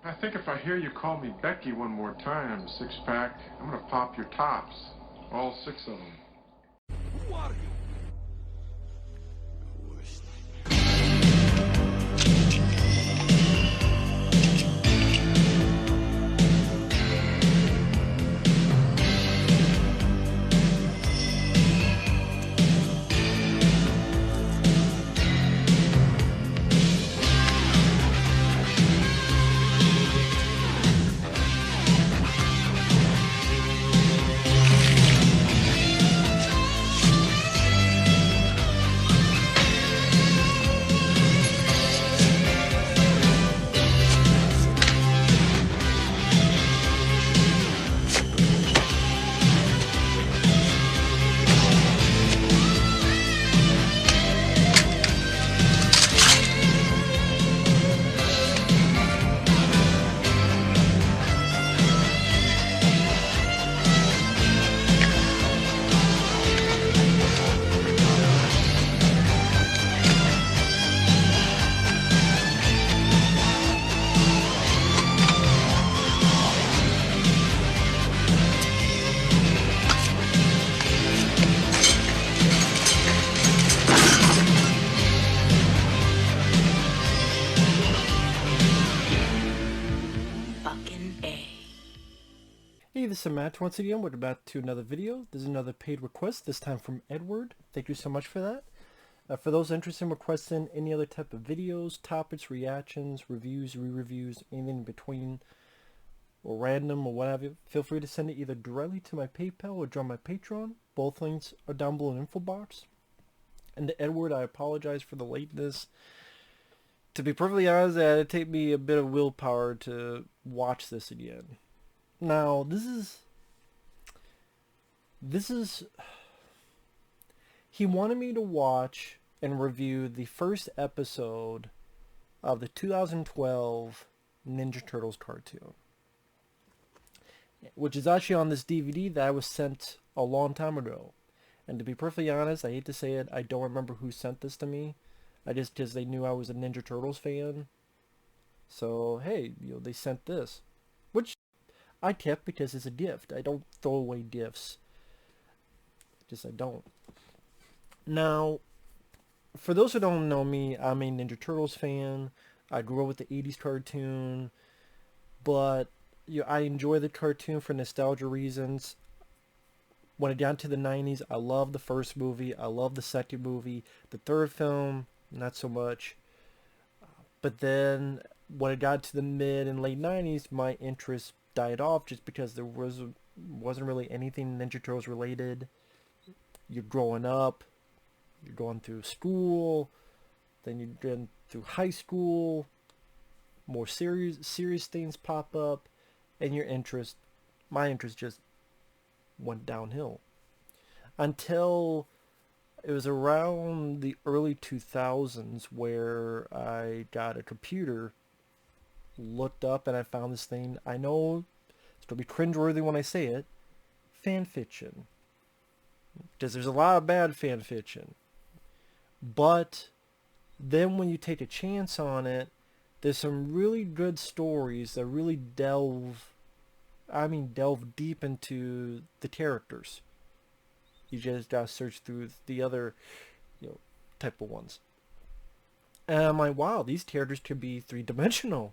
I think if I hear you call me Becky one more time, six-pack, I'm gonna pop your tops. All six of them. Who are you? Hey, this is Matt. Once again, we're back to another video. This is another paid request, this time from Edward. Thank you so much for that. For those interested in requesting any other type of videos, topics, reactions, reviews, re-reviews, anything in between, or random or whatever, feel free to send it either directly to my PayPal or join my Patreon. Both links are down below in the info box. And to Edward, I apologize for the lateness. To be perfectly honest, it had to take me a bit of willpower to watch this again. Now, this is, he wanted me to watch and review the first episode of the 2012 Ninja Turtles cartoon, which is actually on this DVD that I was sent a long time ago. And to be perfectly honest, I hate to say it, I don't remember who sent this to me. Because they knew I was a Ninja Turtles fan. So, hey, they sent this. Which I kept because it's a gift. I don't throw away gifts. I don't. Now, for those who don't know me, I'm a Ninja Turtles fan. I grew up with the 80s cartoon. But I enjoy the cartoon for nostalgia reasons. When it got to the 90s, I loved the first movie. I loved the second movie. The third film, not so much. But then, when it got to the mid and late 90s, my interest died off just because there wasn't really anything Ninja Turtles related. You're growing up, you're going through school, then you're going through high school, more serious things pop up, and my interest just went downhill. Until it was around the early 2000s where I got a computer, looked up, and I found this thing. I know it's going to be cringeworthy when I say it. Fan fiction. Because there's a lot of bad fan fiction. But then when you take a chance on it, there's some really good stories that really delve deep into the characters. You just gotta search through the other, type of ones. And I'm like, wow, these characters could be three-dimensional.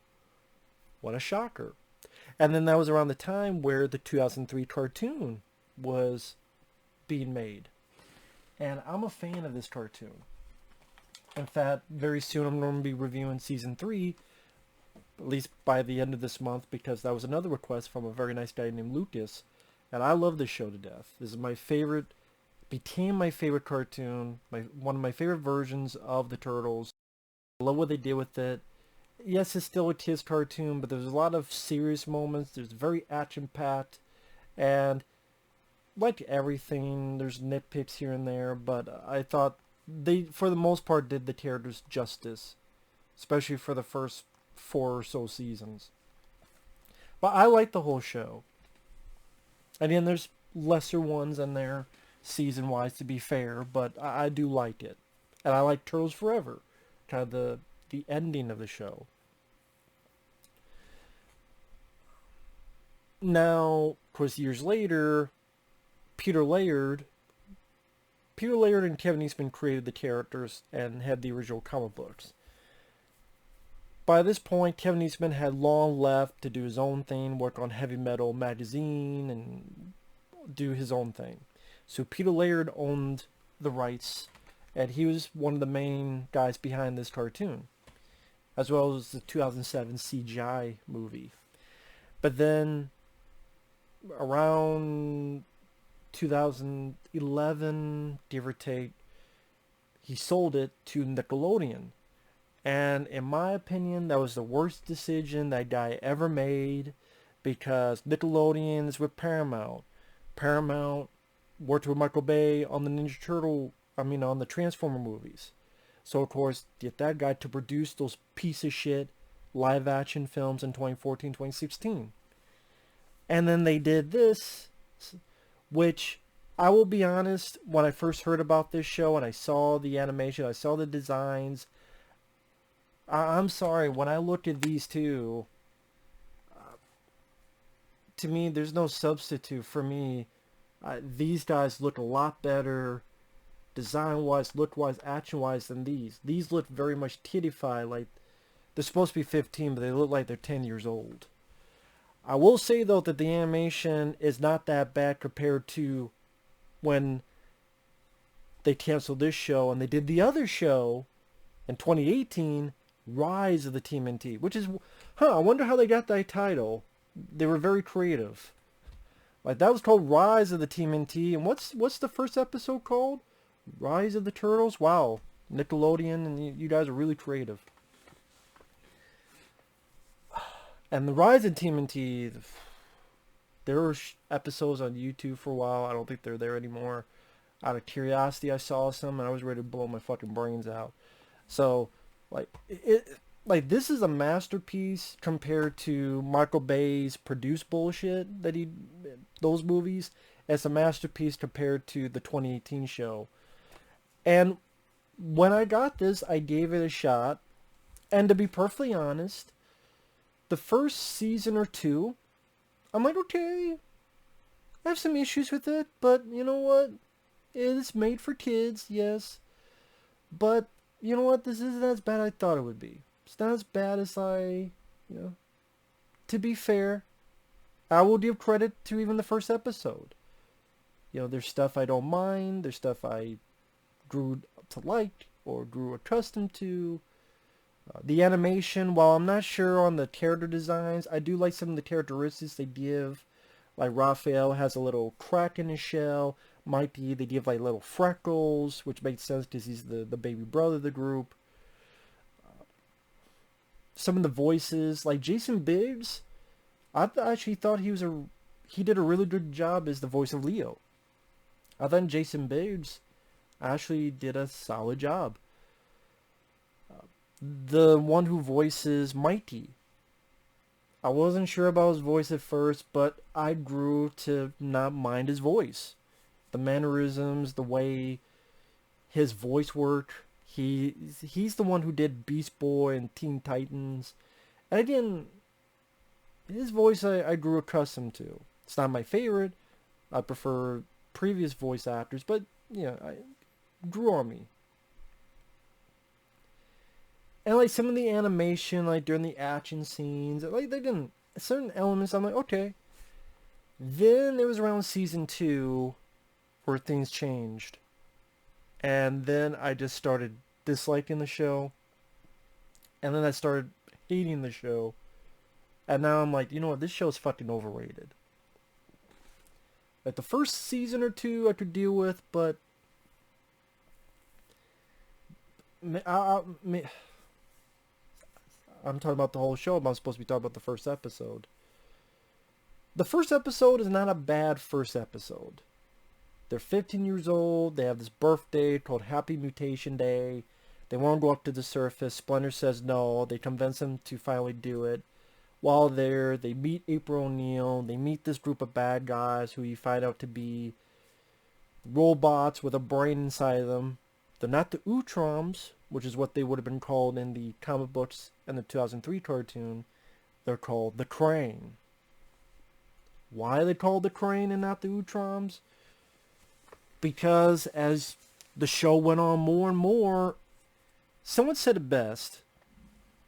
What a shocker. And then that was around the time where the 2003 cartoon was being made. And I'm a fan of this cartoon. In fact, very soon I'm going to be reviewing season 3, at least by the end of this month, because that was another request from a very nice guy named Lucas. And I love this show to death. This is my favorite, became my favorite cartoon, one of my favorite versions of the Turtles. I love what they did with it. Yes, it's still a kid's cartoon, but there's a lot of serious moments. There's very action-packed, and like everything, there's nitpicks here and there, but I thought they, for the most part, did the characters justice, especially for the first 4 or so seasons. But I like the whole show. Again, there's lesser ones in there, season-wise, to be fair, but I do like it. And I like Turtles Forever, kind of the ending of the show. Now, of course, years later, Peter Laird, Peter Laird and Kevin Eastman created the characters and had the original comic books. By this point, Kevin Eastman had long left to do his own thing, work on Heavy Metal magazine, and do his own thing. So Peter Laird owned the rights, and he was one of the main guys behind this cartoon, as well as the 2007 CGI movie. But then, around 2011, give or take, he sold it to Nickelodeon. And in my opinion, that was the worst decision that guy ever made, because Nickelodeon is with Paramount. Paramount worked with Michael Bay on the on the Transformer movies. So of course, get that guy to produce those piece of shit live action films in 2014, 2016. And then they did this, which I will be honest, when I first heard about this show and I saw the animation, I saw the designs, I'm sorry, when I looked at these two, to me, there's no substitute for me. These guys look a lot better, design-wise, look-wise, action-wise than these. These look very much kiddified, like they're supposed to be 15, but they look like they're 10 years old. I will say, though, that the animation is not that bad compared to when they canceled this show and they did the other show in 2018, Rise of the TMNT, which is, I wonder how they got that title. They were very creative. Like, that was called Rise of the TMNT, and what's the first episode called? Rise of the Turtles? Wow, Nickelodeon, and you guys are really creative. And the Rise of TMNT, there were episodes on YouTube for a while. I don't think they're there anymore. Out of curiosity, I saw some, and I was ready to blow my fucking brains out. So, this is a masterpiece compared to Michael Bay's produced bullshit those movies. It's a masterpiece compared to the 2018 show. And when I got this, I gave it a shot. And to be perfectly honest, the first season or two, I'm like, okay, I have some issues with it, but you know what? It's made for kids, yes. But you know what? This isn't as bad as I thought it would be. It's not as bad as to be fair, I will give credit to even the first episode. There's stuff I don't mind. There's stuff I grew to like or grew accustomed to. The animation, while I'm not sure on the character designs, I do like some of the characteristics they give. Like Raphael has a little crack in his shell. Mighty, they give like little freckles, which makes sense because he's the baby brother of the group. Some of the voices, like Jason Biggs, I actually thought he did a really good job as the voice of Leo. I thought Jason Biggs actually did a solid job. The one who voices Mighty, I wasn't sure about his voice at first, but I grew to not mind his voice. The mannerisms, the way his voice worked. He's the one who did Beast Boy and Teen Titans. And again, his voice I grew accustomed to. It's not my favorite. I prefer previous voice actors, but I grew on me. And like some of the animation, like during the action scenes, like they didn't certain elements. I'm like, okay. Then it was around season 2 where things changed, and then I just started disliking the show, and then I started hating the show, and now I'm like, you know what? This show's fucking overrated. Like the first season or two I could deal with, but I'm talking about the whole show, but I'm supposed to be talking about the first episode. The first episode is not a bad first episode. They're 15 years old. They have this birthday called Happy Mutation Day. They want to go up to the surface. Splinter says no. They convince him to finally do it. While there, they meet April O'Neil. They meet this group of bad guys who you find out to be robots with a brain inside of them. They're not the Utroms, which is what they would have been called in the comic books and the 2003 cartoon. They're called the Krang. Why they called the Crane and not the Utroms? Because as the show went on more and more, someone said it best.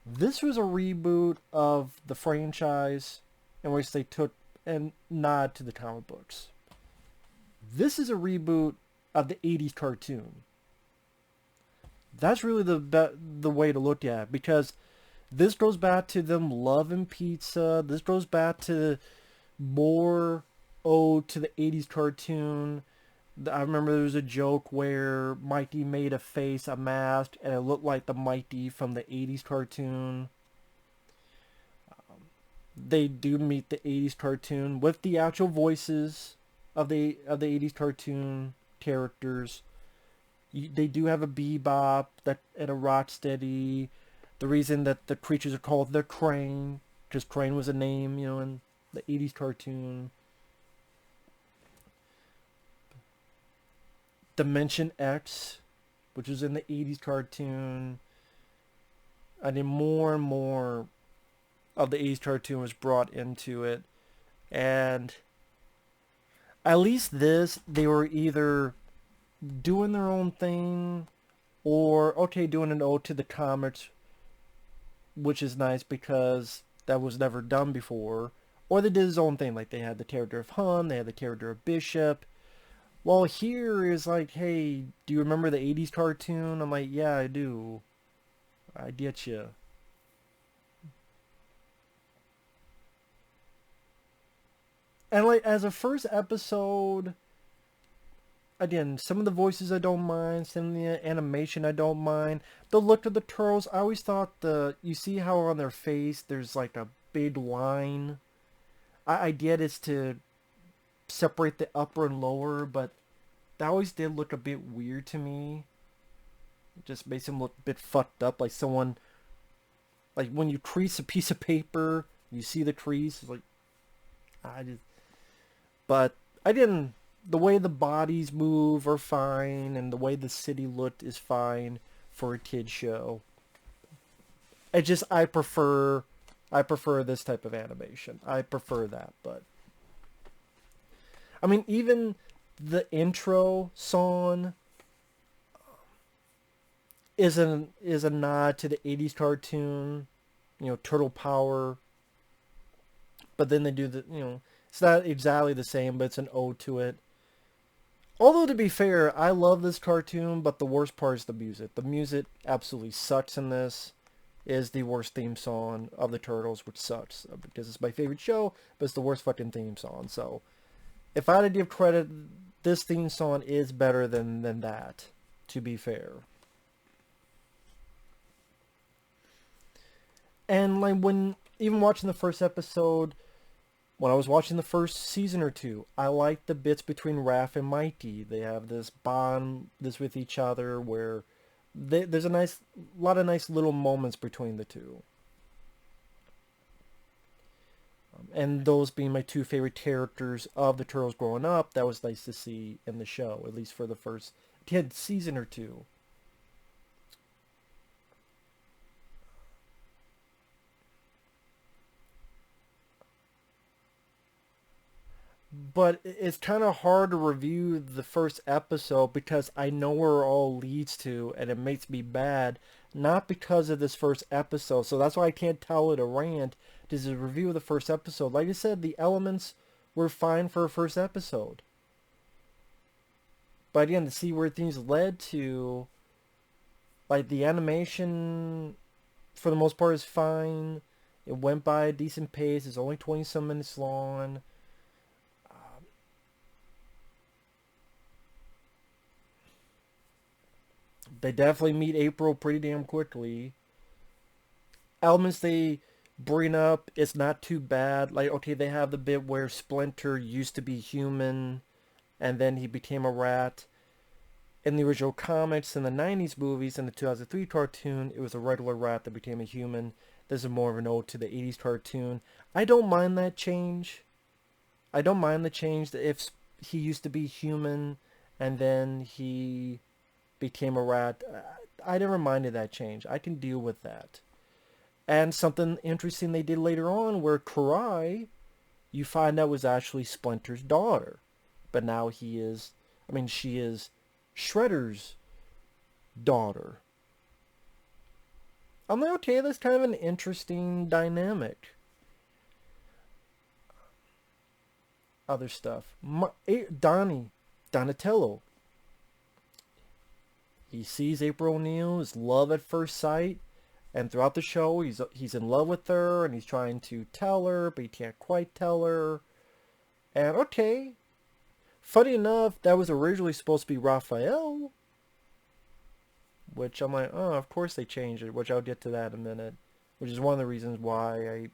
This was a reboot of the franchise in which they took a nod to the comic books. This is a reboot of the 80s cartoon. That's really the way to look at it, because this goes back to them loving pizza. This goes back to more ode to the 80s cartoon. I remember there was a joke where Mighty made a face, a mask, and it looked like the Mighty from the 80s cartoon. They do meet the 80s cartoon with the actual voices of the 80s cartoon characters. They do have a Bebop and a Rocksteady. The reason that the creatures are called the Crane, because Crane was a name, in the 80s cartoon. Dimension X, which was in the 80s cartoon. I think more and more of the 80s cartoon was brought into it. And at least they were either doing their own thing or, okay, doing an ode to the comics, which is nice because that was never done before. Or they did his own thing, like they had the character of Hun, they had the character of Bishop. Well, here is like, hey, do you remember the 80s cartoon? I'm like, yeah, I do. I get you. And like, as a first episode, again, some of the voices I don't mind, some of the animation I don't mind. The look of the turtles, I always thought you see how on their face there's like a big line. I get it's to separate the upper and lower, but that always did look a bit weird to me. It just makes them look a bit fucked up, like someone, like when you crease a piece of paper, you see the crease, it's like, but I didn't, the way the bodies move are fine, and the way the city looked is fine for a kid's show. I prefer this type of animation. I prefer that, but I mean, even the intro song is a nod to the 80s cartoon, Turtle Power. But then they do it's not exactly the same, but it's an ode to it. Although, to be fair, I love this cartoon, but the worst part is the music. The music absolutely sucks in this. It is the worst theme song of the Turtles, which sucks, because it's my favorite show, but it's the worst fucking theme song. So, if I had to give credit, this theme song is better than that, to be fair. And like, when even watching the first episode, when I was watching the first season or two, I liked the bits between Raph and Mighty. They have this bond, with each other, where there's a lot of nice little moments between the two. And those being my two favorite characters of the Turtles growing up, that was nice to see in the show, at least for the first season or two. But it's kind of hard to review the first episode because I know where it all leads to, and it makes me mad, not because of this first episode. So that's why I can't tell it a rant. This is a review of the first episode. Like I said, the elements were fine for a first episode. But again, to see where things led to, like, the animation, for the most part, is fine. It went by a decent pace. It's only 20-some minutes long. They definitely meet April pretty damn quickly. Elements they bring up, it's not too bad. Like, okay, they have the bit where Splinter used to be human, and then he became a rat. In the original comics, in the 90s movies, in the 2003 cartoon, it was a regular rat that became a human. This is more of an ode to the 80s cartoon. I don't mind that change. I don't mind the change that if he used to be human, and then he became a rat. I never minded that change. I can deal with that. And something interesting they did later on where Karai you find out was actually Splinter's daughter. But now she is Shredder's daughter. I'm like, okay, that's kind of an interesting dynamic. Other stuff. Donatello. He sees April O'Neil's love at first sight, and throughout the show, he's in love with her, and he's trying to tell her, but he can't quite tell her. And okay, funny enough, that was originally supposed to be Raphael, which I'm like, oh, of course they changed it, which I'll get to that in a minute, which is one of the reasons why I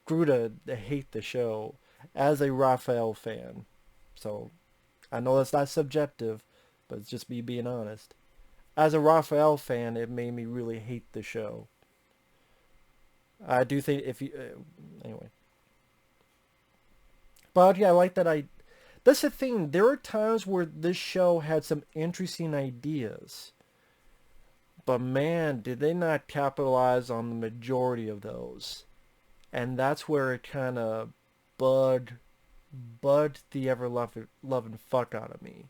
grew to hate the show as a Raphael fan. So, I know that's not subjective, but it's just me being honest. As a Raphael fan, it made me really hate the show. I do think anyway. But yeah, I like that that's the thing. There are times where this show had some interesting ideas. But man, did they not capitalize on the majority of those. And that's where it kind of bugged the ever-loving fuck out of me.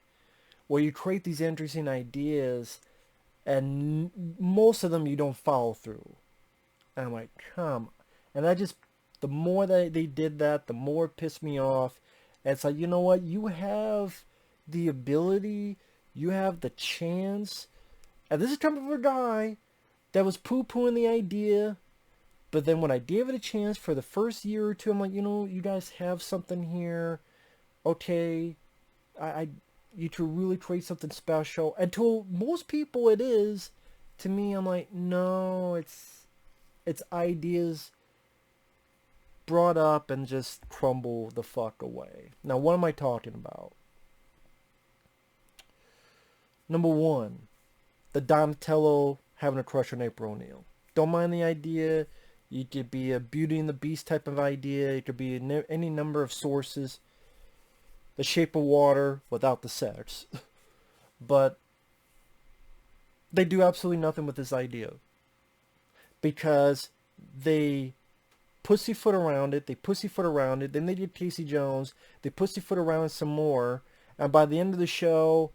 Where you create these interesting ideas, and most of them you don't follow through. And I'm like, come. And the more that they did that, the more it pissed me off. And it's like, you know what? You have the ability, you have the chance. And this is coming from a guy that was poo-pooing the idea. But then when I gave it a chance for the first year or two, I'm like, you know, you guys have something here. Okay, you to really create something special. And to most people it is. To me, I'm like, no, it's ideas brought up and just crumble the fuck away. Now, what am I talking about? Number one, the Donatello having a crush on April O'Neil. Don't mind the idea. You could be a Beauty and the Beast type of idea. It could be any number of sources. The Shape of Water without the sex. But they do absolutely nothing with this idea. Because they pussyfoot around it. Then they did Casey Jones. They pussyfoot around it some more. And by the end of the show,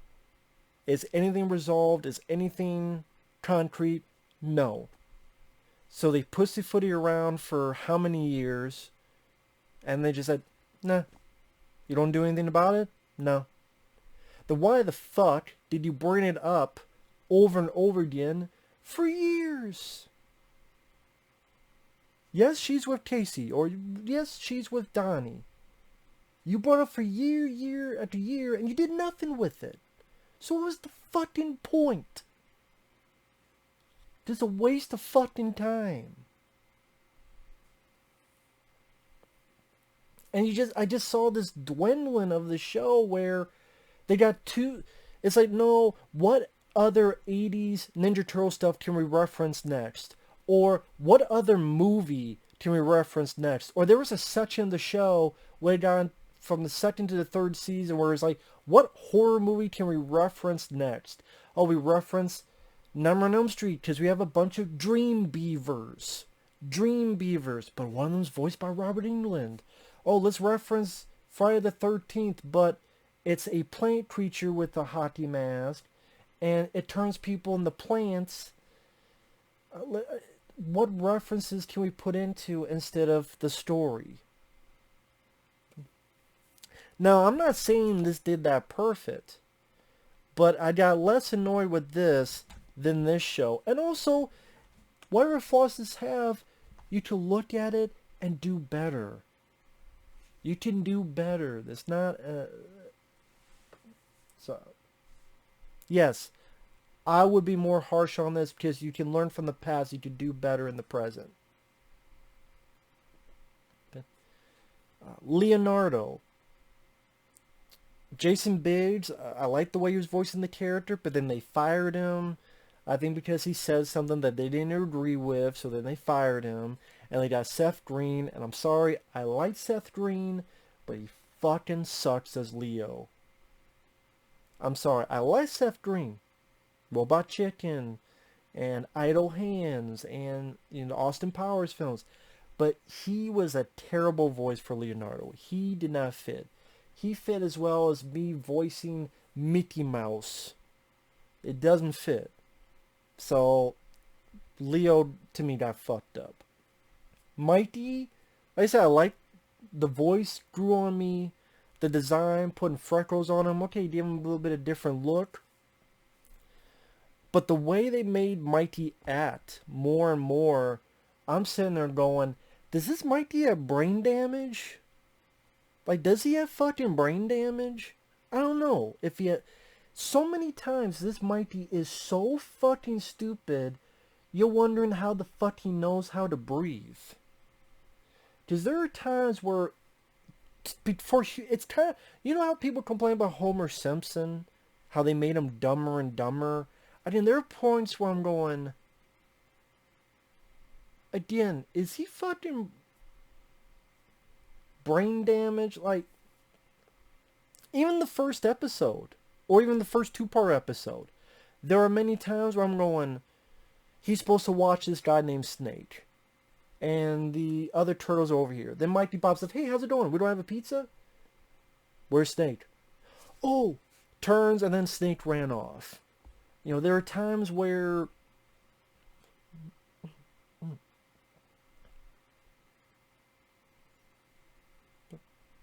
is anything resolved? Is anything concrete? No. So they pussyfooted around for how many years? And they just said, nah. You don't do anything about it? No. Then why the fuck did you bring it up over and over again for years? Yes, she's with Casey. Or yes, she's with Donnie. You brought it up for year after year, and you did nothing with it. So what was the fucking point? Just a waste of fucking time. And I just saw this dwindling of the show where they got two. It's like, no, what other 80s Ninja Turtle stuff can we reference next? Or what other movie can we reference next? Or there was a section of the show where it got from the second to the third season where it's like, what horror movie can we reference next? Oh, we reference Nightmare on Elm Street because we have a bunch of Dream Beavers, but one of them's voiced by Robert Englund. Oh, let's reference Friday the 13th, but it's a plant creature with a hockey mask, and it turns people into plants. What references can we put into instead of the story? Now, I'm not saying this did that perfect, but I got less annoyed with this than this show. And also, whatever flaws this have, you can look at it and do better. You can do better. That's not... So, yes, I would be more harsh on this because you can learn from the past. You can do better in the present. Leonardo. Jason Biggs, I like the way he was voicing the character, but then they fired him. I think because he said something that they didn't agree with, so then they fired him. And they got Seth Green, and I'm sorry, I like Seth Green, but he fucking sucks as Leo. I'm sorry, I like Seth Green. Robot Chicken, and Idle Hands, and Austin Powers films. But he was a terrible voice for Leonardo. He did not fit. He fit as well as me voicing Mickey Mouse. It doesn't fit. So, Leo, to me, got fucked up. Mighty, like I said, I like the voice, grew on me. The design, putting freckles on him. Okay, give him a little bit of different look. But the way they made Mighty act more and more, I'm sitting there going, does this Mighty have brain damage? Like, does he have fucking brain damage? I don't know. If he had... So many times this Mighty is so fucking stupid, you're wondering how the fuck he knows how to breathe. Because there are times where... Before it's kind of... You know how people complain about Homer Simpson? How they made him dumber and dumber? I mean, there are points where I'm going... Again, is he fucking... brain damage? Like... Even the first episode... Or even the first two-part episode. There are many times where I'm going... He's supposed to watch this guy named Snake. And the other turtles are over here. Then Mikey Bob says, hey, how's it going? We don't have a pizza? Where's Snake? Oh! Turns and then Snake ran off. You know, there are times where...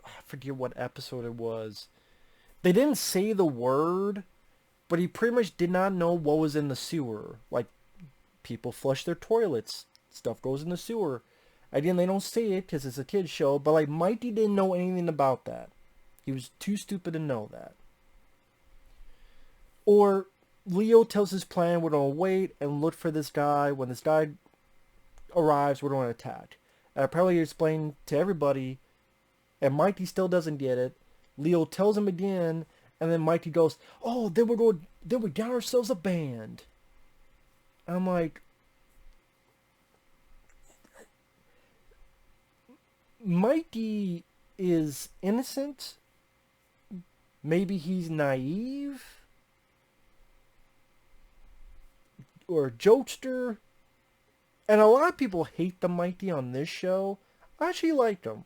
I forget what episode it was. They didn't say the word, but he pretty much did not know what was in the sewer. Like, people flush their toilets. Stuff goes in the sewer. Again, they don't say it because it's a kid's show, but like Mighty didn't know anything about that. He was too stupid to know that. Or Leo tells his plan, we're going to wait and look for this guy. When this guy arrives, we're going to attack. And I probably explained to everybody, and Mighty still doesn't get it. Leo tells him again, and then Mighty goes, oh, then we got ourselves a band. I'm like, Mighty is innocent. Maybe he's naive. Or a jokester. And a lot of people hate the Mighty on this show. I actually like him.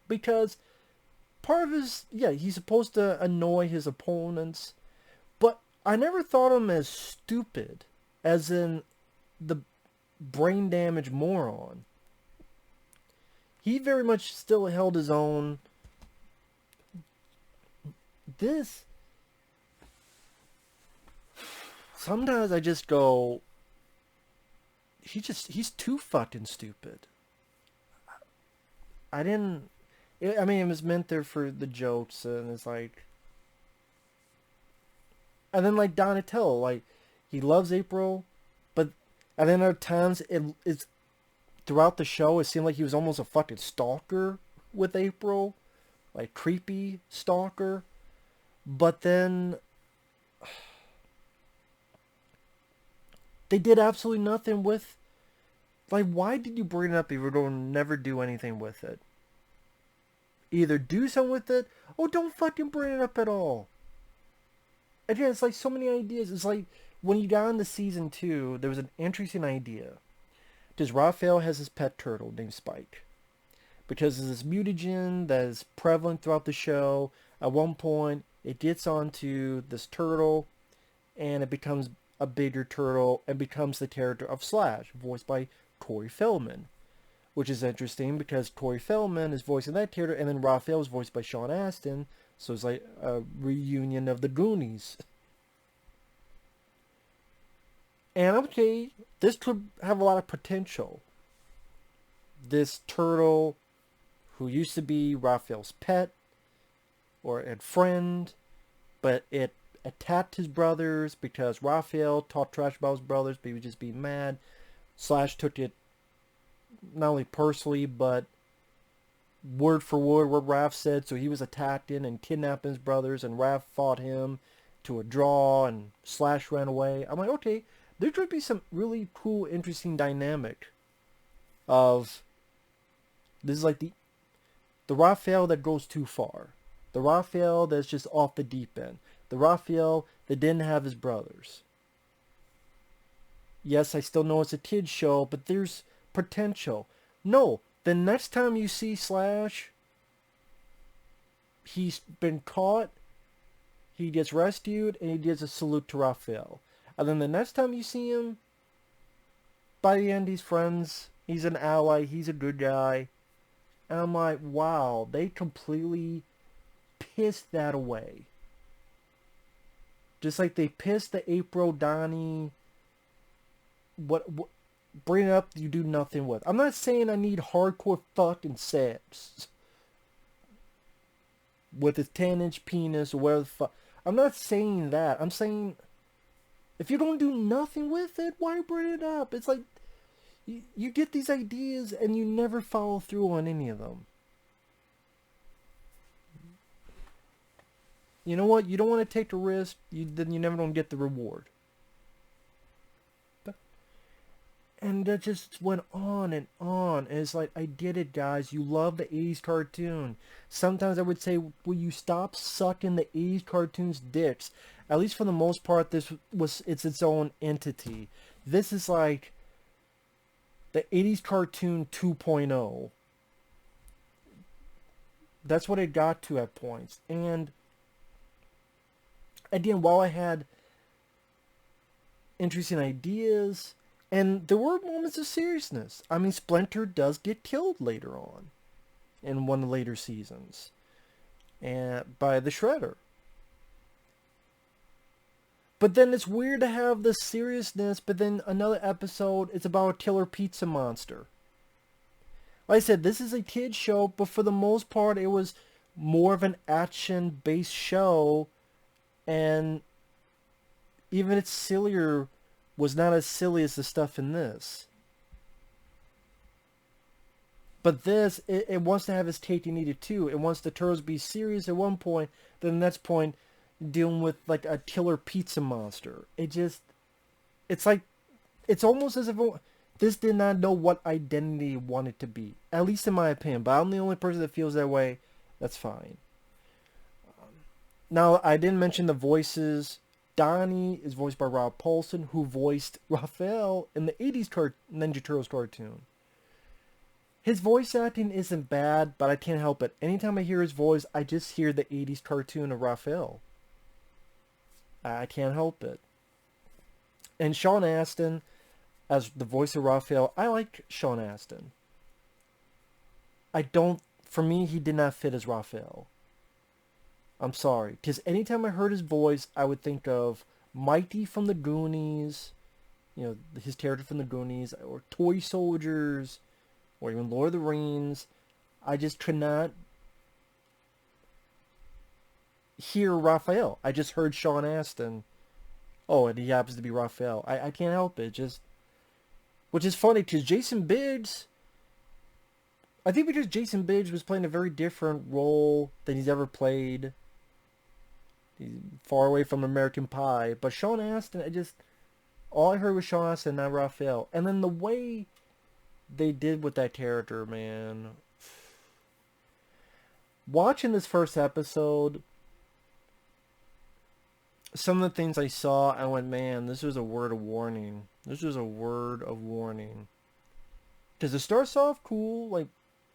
Because part of his... Yeah, he's supposed to annoy his opponents. But I never thought of him as stupid. As in the brain damaged moron. He very much still held his own. This... Sometimes I just go... He's too fucking stupid. I mean, it was meant there for the jokes, and it's like... And then, like, Donatello, like, he loves April, but... And then there are times, it's... Throughout the show, it seemed like he was almost a fucking stalker with April. Like, creepy stalker. But then... They did absolutely nothing with... Like, why did you bring it up if you're going to never do anything with it? Either do something with it, or don't fucking bring it up at all. Again, it's like so many ideas. It's like, when you got into season 2, there was an interesting idea. Because Raphael has his pet turtle named Spike. Because there's this mutagen that is prevalent throughout the show. At one point, it gets onto this turtle, and it becomes a bigger turtle, and becomes the character of Slash, voiced by Corey Feldman. Which is interesting, because Corey Feldman is voicing that character, and then Raphael is voiced by Sean Astin, so it's like a reunion of the Goonies. And okay, this could have a lot of potential. This turtle, who used to be Raphael's pet, or a friend, but it attacked his brothers because Raphael talked trash about his brothers, but he would just be mad. Slash took it not only personally, but word for word what Raph said, so he was attacking and kidnapping his brothers, and Raph fought him to a draw, and Slash ran away. I'm like, okay, there could be some really cool, interesting dynamic of... This is like the Raphael that goes too far. The Raphael that's just off the deep end. The Raphael that didn't have his brothers. Yes, I still know it's a kid's show, but there's potential. No, the next time you see Slash, he's been caught, he gets rescued, and he gives a salute to Raphael. And then the next time you see him, by the end he's friends, he's an ally, he's a good guy. And I'm like, wow, they completely pissed that away. Just like they pissed the April Donnie, what bring it up you do nothing with. I'm not saying I need hardcore fucking sex with his 10-inch penis or whatever the fuck. I'm not saying that. I'm saying if you're going to do nothing with it, why bring it up? It's like you get these ideas and you never follow through on any of them. You know what? You don't want to take the risk, then you never don't get the reward. And that just went on and on. And it's like, I get it, guys. You love the 80s cartoon. Sometimes I would say, will you stop sucking the 80s cartoons' dicks? At least for the most part, it's its own entity. This is like the 80s cartoon 2.0. That's what it got to at points. And again, while I had interesting ideas, and there were moments of seriousness. I mean, Splinter does get killed later on in one of the later seasons, and by the Shredder. But then it's weird to have the seriousness, but then another episode, it's about a killer pizza monster. Like I said, this is a kid's show, but for the most part, it was more of an action-based show, and even its sillier was not as silly as the stuff in this. But this, it wants to have its cake and eat it too. It wants the Turtles to be serious at one point, then the next point, dealing with like a killer pizza monster. It's like, it's almost as if this did not know what identity it wanted to be. At least in my opinion. But I'm the only person that feels that way. That's fine. Now, I didn't mention the voices. Donnie is voiced by Rob Paulsen, who voiced Raphael in the 80s Ninja Turtles cartoon. His voice acting isn't bad, but I can't help it. Anytime I hear his voice, I just hear the 80s cartoon of Raphael. I can't help it. And Sean Astin, as the voice of Raphael, I like Sean Astin. For me, he did not fit as Raphael. I'm sorry, because anytime I heard his voice, I would think of Mighty from the Goonies, his character from the Goonies, or Toy Soldiers, or even Lord of the Rings. I just could not hear Raphael. I just heard Sean Astin. Oh, and he happens to be Raphael. I can't help it. Which is funny, because Jason Biggs, I think because Jason Biggs was playing a very different role than he's ever played. He's far away from American Pie. But Sean Astin, all I heard was Sean Astin, not Raphael. And then the way they did with that character, man. Watching this first episode, some of the things I saw, I went, man, this was a word of warning. This was a word of warning. Because it starts off cool, like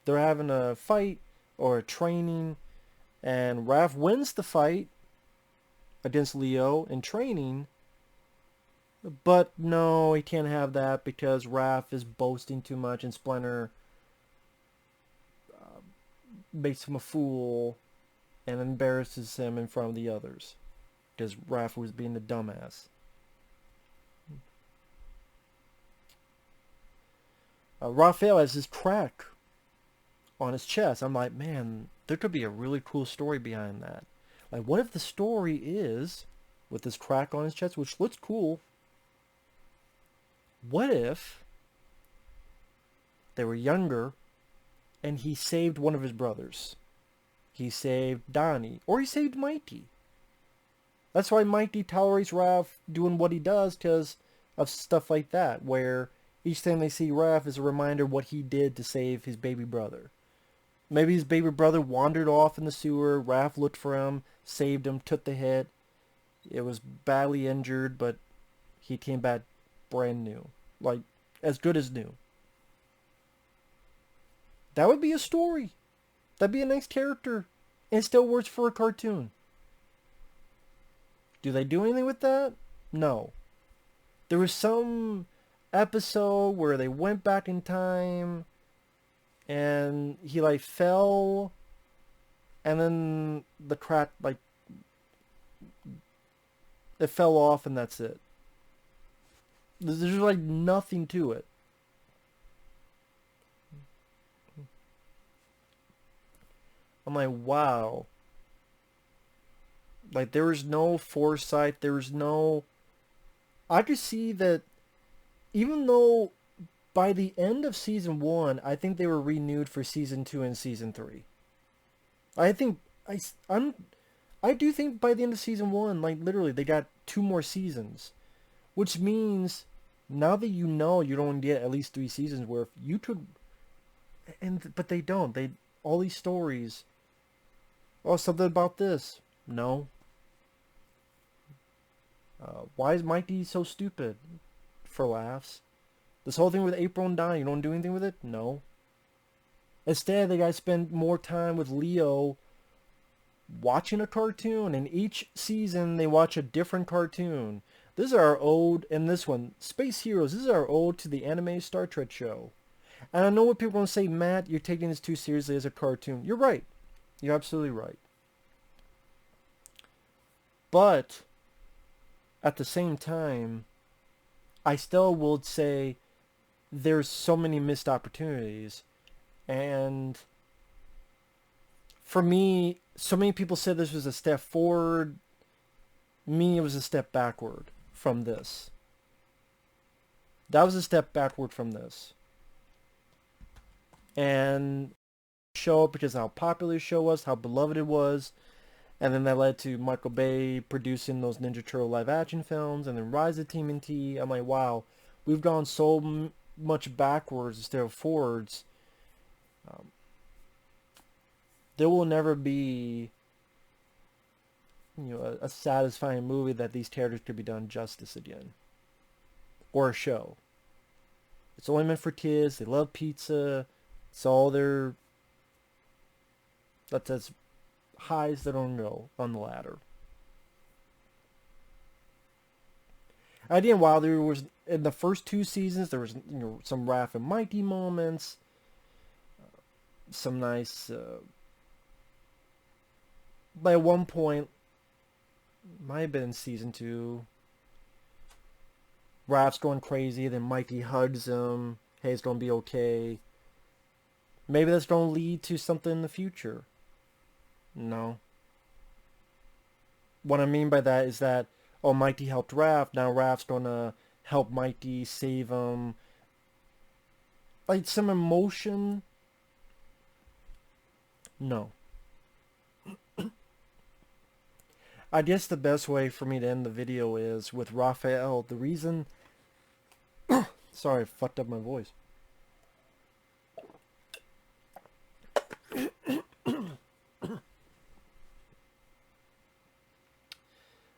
they're having a fight or a training, and Raph wins the fight against Leo in training, but no, he can't have that because Raph is boasting too much and Splinter makes him a fool and embarrasses him in front of the others because Raph was being a dumbass. Raphael has this crack on his chest. I'm like, man, there could be a really cool story behind that. Like, what if the story is, with this crack on his chest, which looks cool, what if they were younger and he saved one of his brothers? He saved Donnie, or he saved Mighty. That's why Mighty tolerates Raph doing what he does, because of stuff like that, where each time they see Raph is a reminder what he did to save his baby brother. Maybe his baby brother wandered off in the sewer, Raph looked for him, saved him, took the hit. It was badly injured, but he came back brand new. Like, as good as new. That would be a story. That'd be a nice character. And it still works for a cartoon. Do they do anything with that? No. There was some episode where they went back in time and he like fell and then the crack like it fell off and that's it. There's like nothing to it. I'm like, wow. Like, there was no foresight. There was no... I could see that even though by the end of season 1, I think they were renewed for season 2 and season 3. I think... I do think by the end of season 1, like, literally, they got 2 more seasons. Which means, now that you know you don't get at least 3 seasons worth, you could... But they don't. All these stories... Oh, something about this. No. Why is Mikey so stupid? For laughs. This whole thing with April and Donnie, you don't do anything with it? No. Instead, they gotta spend more time with Leo watching a cartoon, and each season they watch a different cartoon. This is our ode, and this one, Space Heroes, this is our ode to the anime Star Trek show. And I know what people are going to say, Matt, you're taking this too seriously as a cartoon. You're right. You're absolutely right. But at the same time, I still would say there's so many missed opportunities. And for me, so many people said this was a step forward. Me, it was a step backward from this. That was a step backward from this. And show because of how popular the show was, how beloved it was, and then that led to Michael Bay producing those Ninja Turtle live action films, and then Rise of TMNT. I'm like, wow, we've gone so much backwards instead of forwards. There will never be, a satisfying movie that these characters could be done justice again, or a show. It's only meant for kids. They love pizza. It's all their... That's as high as they don't go on the ladder. Again, while there was... In the first 2 seasons, there was some Raph and Mikey moments. Some nice... by one point... Might have been in season 2. Raph's going crazy, then Mikey hugs him. Hey, it's going to be okay. Maybe that's going to lead to something in the future. No. What I mean by that is that, oh, Mikey helped Raph. Now Raph's going to help Mikey, save him. Like some emotion. No. I guess the best way for me to end the video is with Raphael. The reason... Sorry, I fucked up my voice.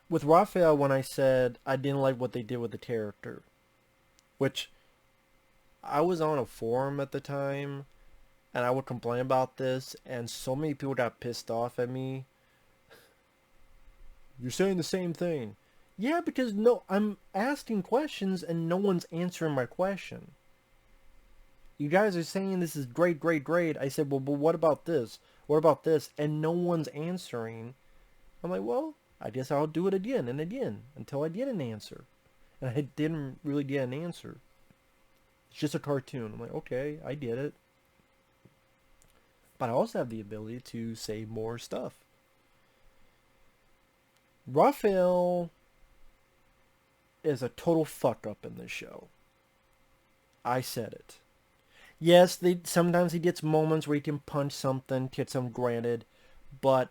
With Raphael, when I said I didn't like what they did with the character, which I was on a forum at the time, and I would complain about this, and so many people got pissed off at me. You're saying the same thing. Yeah, because no, I'm asking questions and no one's answering my question. You guys are saying this is great, great, great. I said, well, but what about this? What about this? And no one's answering. I'm like, well, I guess I'll do it again and again until I get an answer. And I didn't really get an answer. It's just a cartoon. I'm like, okay, I get it. But I also have the ability to say more stuff. Raphael is a total fuck up in this show. I said it. Yes, sometimes he gets moments where he can punch something, get some granted, but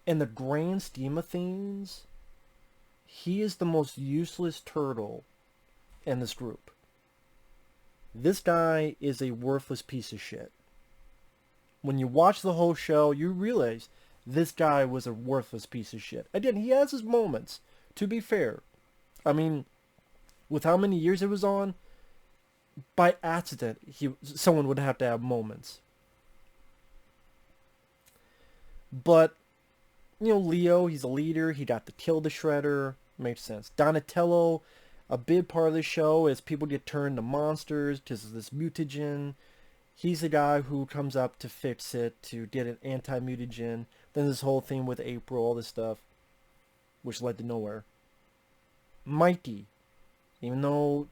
in the grand scheme of things, he is the most useless turtle in this group. This guy is a worthless piece of shit. When you watch the whole show, you realize this guy was a worthless piece of shit. Again, he has his moments, to be fair. I mean, with how many years it was on, by accident, someone would have to have moments. But, Leo, he's a leader. He got to kill the Shredder. Makes sense. Donatello, a big part of the show is people get turned to monsters because of this mutagen. He's the guy who comes up to fix it, to get an anti-mutagen. Then this whole thing with April, all this stuff, which led to nowhere. Mighty, even though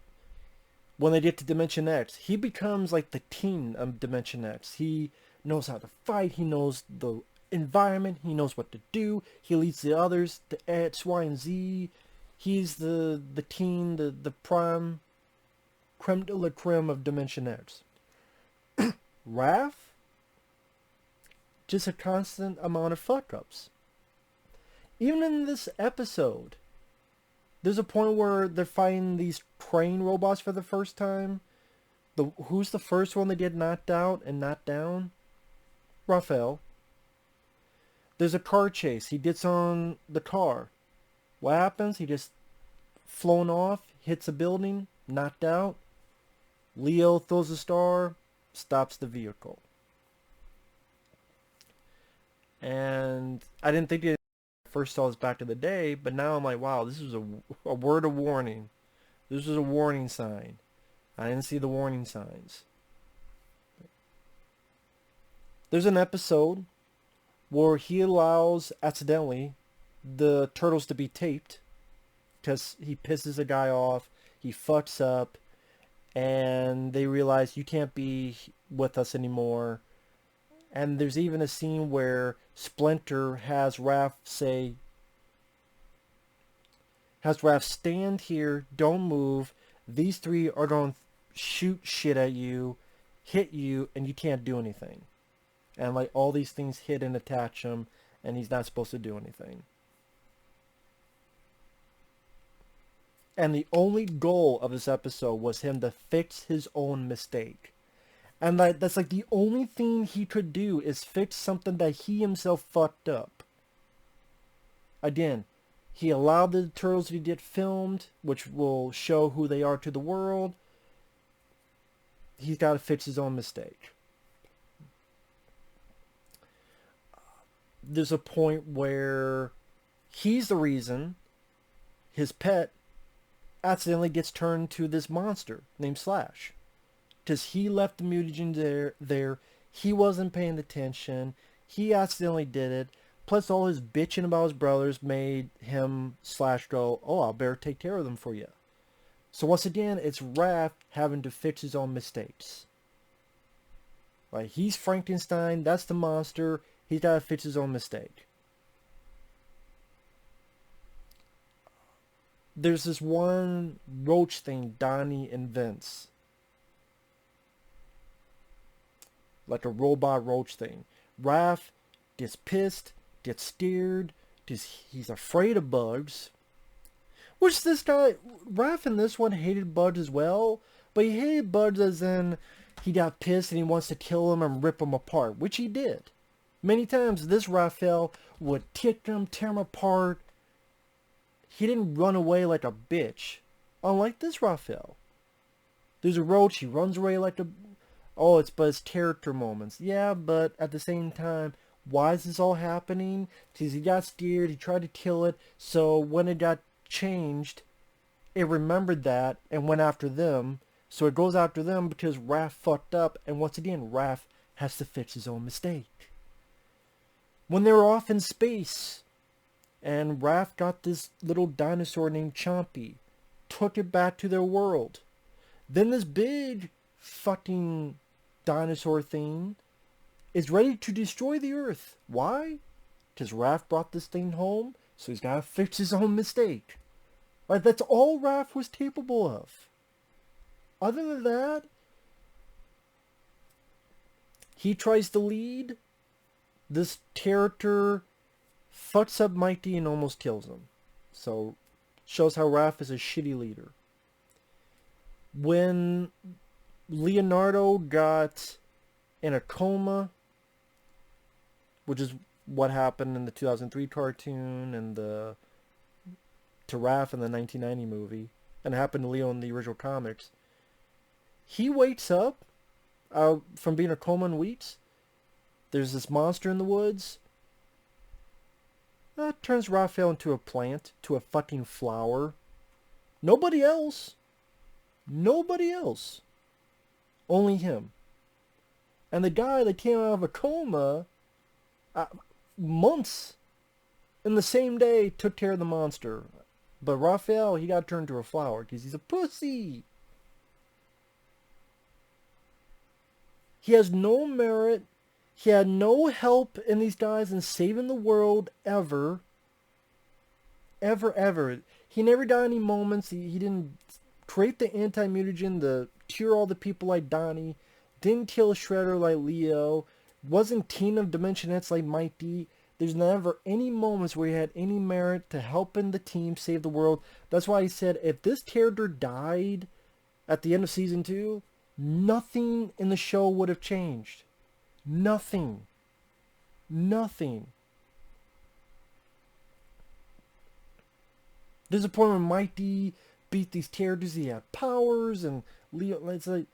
when they get to Dimension X, he becomes like the king of Dimension X. He knows how to fight. He knows the environment. He knows what to do. He leads the others to X, Y, and Z. He's the king, the prime, creme de la creme of Dimension X. Raph, just a constant amount of fuck-ups. Even in this episode, there's a point where they're fighting these train robots for the first time. Who's the first one they get knocked out and knocked down? Raphael. There's a car chase. He gets on the car. What happens? He just flown off, hits a building, knocked out. Leo throws a star, stops the vehicle. And I didn't think it first saw this back in the day, but now I'm like, wow, this is a word of warning. This is a warning sign. I didn't see the warning signs. There's an episode where he allows, accidentally, the turtles to be taped because he pisses a guy off, he fucks up, and they realize you can't be with us anymore. And there's even a scene where Splinter has Raph stand here, don't move. These three are going to shoot shit at you, hit you, and you can't do anything. And like all these things hit and attach him, and he's not supposed to do anything. And the only goal of this episode was him to fix his own mistake. And that's like the only thing he could do is fix something that he himself fucked up. Again, he allowed the turtles to get filmed, which will show who they are to the world. He's got to fix his own mistake. There's a point where he's the reason his pet accidentally gets turned to this monster named Slash. Because he left the mutagen there. He wasn't paying attention. He accidentally did it. Plus all his bitching about his brothers made him, Slash, go, oh, I'll better take care of them for you. So once again, it's Raph having to fix his own mistakes. Like, he's Frankenstein. That's the monster. He's got to fix his own mistake. There's this one roach thing Donnie invents. Like a robot roach thing. Raph gets pissed, gets scared, because he's afraid of bugs. Which this guy, Raph in this one hated bugs as well, but he hated bugs as in he got pissed and he wants to kill them and rip them apart, which he did. Many times this Raphael would kick them, tear them apart. He didn't run away like a bitch, unlike this Raphael. There's a roach, he runs away like a... Oh, it's but his character moments. Yeah, but at the same time, why is this all happening? Because he got scared, he tried to kill it, so when it got changed, it remembered that and went after them. So it goes after them because Raph fucked up, and once again, Raph has to fix his own mistake. When they were off in space, and Raph got this little dinosaur named Chompy, took it back to their world. Then this big fucking dinosaur thing is ready to destroy the Earth. Why? Because Raph brought this thing home, so he's got to fix his own mistake. Right? That's all Raph was capable of. Other than that, he tries to lead. This character fucks up Mighty and almost kills him. So, shows how Raph is a shitty leader. When Leonardo got in a coma, which is what happened in the 2003 cartoon and to Raph in the 1990 movie, and it happened to Leo in the original comics, he wakes up from being a coma and weeks. There's this monster in the woods. That turns Raphael into a plant, to a fucking flower. Nobody else. Nobody else. Only him. And the guy that came out of a coma months in the same day took care of the monster. But Raphael, he got turned to a flower because he's a pussy. He has no merit. He had no help in these guys in saving the world ever. Ever, ever. He never got any moments. He didn't create the anti-mutagen to cure all the people like Donnie. Didn't kill Shredder like Leo. Wasn't Teen of Dimension X like Mighty. There's never any moments where he had any merit to helping the team save the world. That's why he said if this character died at the end of season 2, nothing in the show would have changed. Nothing. Nothing. There's a point where Mighty beat these characters. He had powers and Leo. It's like,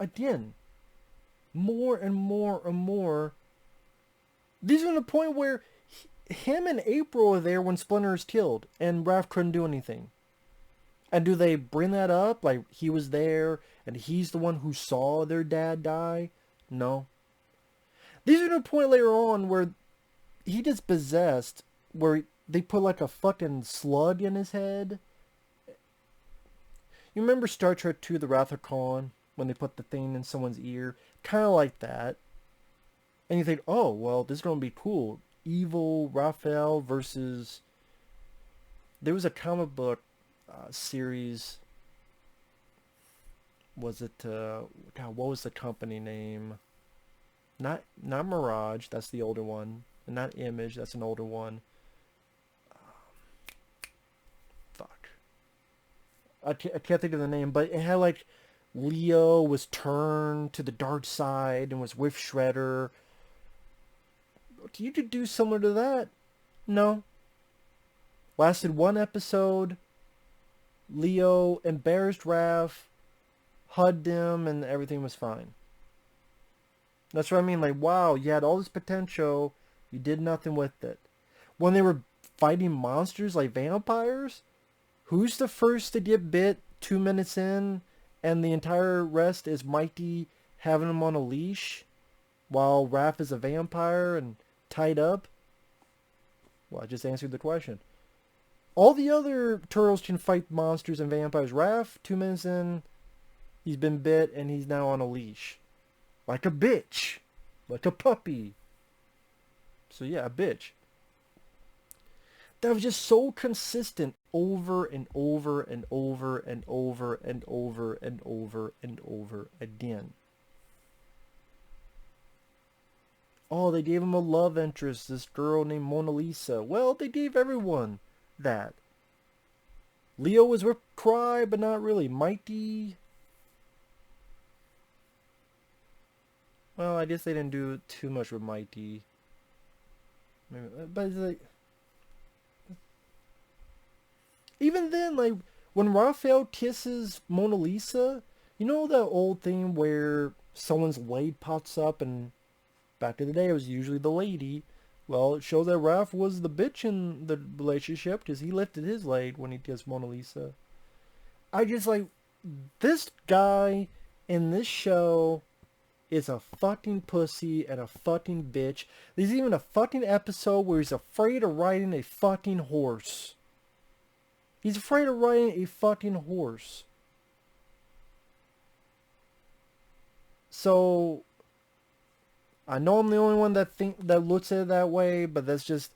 again, more and more and more. These are to the point where him and April are there when Splinter is killed, and Raph couldn't do anything. And do they bring that up? Like, he was there, and he's the one who saw their dad die? No. These are to the point later on where he gets possessed, where they put like a fucking slug in his head. You remember Star Trek II, The Wrath of Khan, when they put the thing in someone's ear? Kind of like that. And you think, oh, well, this is going to be cool. Evil Raphael versus... There was a comic book series. Was it... God, what was the company name? Not Mirage, that's the older one. And not Image, that's an older one. Fuck. I can't think of the name, but it had like... Leo was turned to the dark side and was with Shredder. You could do similar to that. No. Lasted one episode. Leo embarrassed Raph, hugged him, and everything was fine. That's what I mean. Like, wow, you had all this potential. You did nothing with it. When they were fighting monsters like vampires, who's the first to get bit 2 minutes in? And the entire rest is Mighty having him on a leash while Raph is a vampire and tied up? Well, I just answered the question. All the other turtles can fight monsters and vampires. Raph, 2 minutes in, he's been bit and he's now on a leash. Like a bitch. Like a puppy. So yeah, a bitch. That was just so consistent over and over and over and over and over and over and over again. Oh, they gave him a love interest, this girl named Mona Lisa. Well, they gave everyone that. Leo was with Cry, but not really. Mighty... Well, I guess they didn't do too much with Mighty. Maybe, but it's like... Even then, like, when Raphael kisses Mona Lisa, you know that old thing where someone's leg pops up and back in the day it was usually the lady. Well, it shows that Raph was the bitch in the relationship because he lifted his leg when he kissed Mona Lisa. I just like, this guy in this show is a fucking pussy and a fucking bitch. There's even a fucking episode where he's afraid of riding a fucking horse. He's afraid of riding a fucking horse. So, I know I'm the only one that looks at it that way, but that's just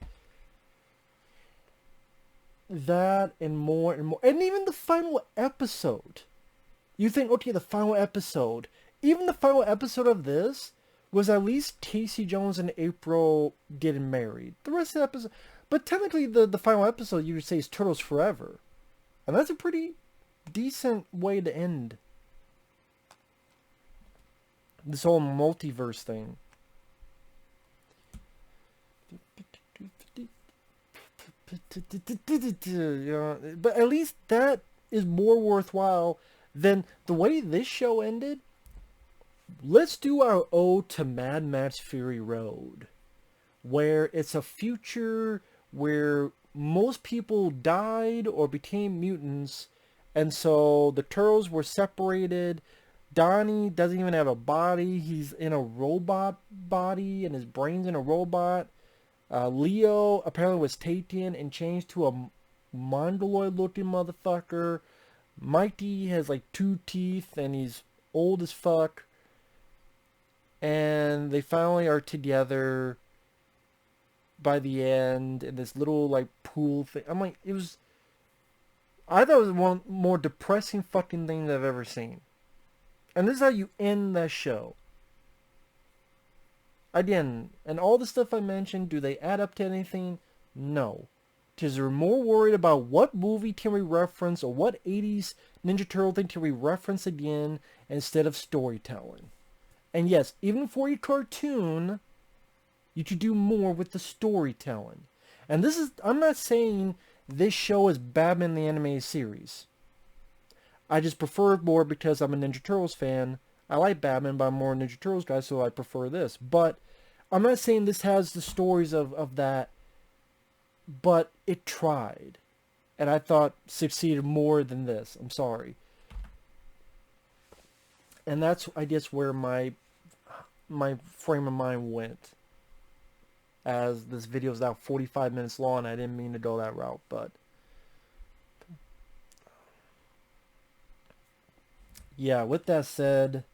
that and more and more. And even the final episode. You think, okay, the final episode. Even the final episode of this was at least Casey Jones and April getting married. The rest of the episode... But technically, the final episode, you would say, is Turtles Forever. And that's a pretty decent way to end this whole multiverse thing. But at least that is more worthwhile than the way this show ended. let's do our ode to Mad Max Fury Road, where it's a future where most people died or became mutants, and so the turtles were separated. Donnie doesn't even have a body. He's in a robot body, and his brain's in a robot. Leo apparently was taken and changed to a mongoloid-looking motherfucker. Mighty has like 2 teeth, and he's old as fuck. And they finally are together by the end in this little like pool thing. I'm like, I thought it was one more depressing fucking thing I've ever seen. And this is how you end that show. Again, and all the stuff I mentioned, do they add up to anything? No. Because we're more worried about what movie can we reference or what 80s Ninja Turtle thing can we reference again instead of storytelling. And yes, even for a cartoon, you could do more with the storytelling. And this is, I'm not saying this show is Batman the Animated Series. I just prefer it more because I'm a Ninja Turtles fan. I like Batman, but I'm more a Ninja Turtles guy, so I prefer this. But I'm not saying this has the stories of that, but it tried. And I thought succeeded more than this. I'm sorry. And that's, I guess, where my frame of mind went. As this video is now 45 minutes long, I didn't mean to go that route, but yeah, with that said,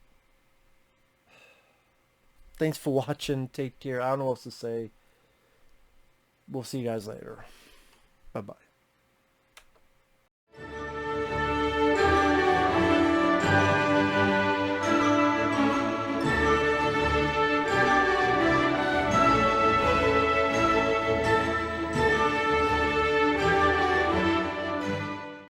thanks for watching. Take care. I don't know what else to say. We'll see you guys later. Bye-bye.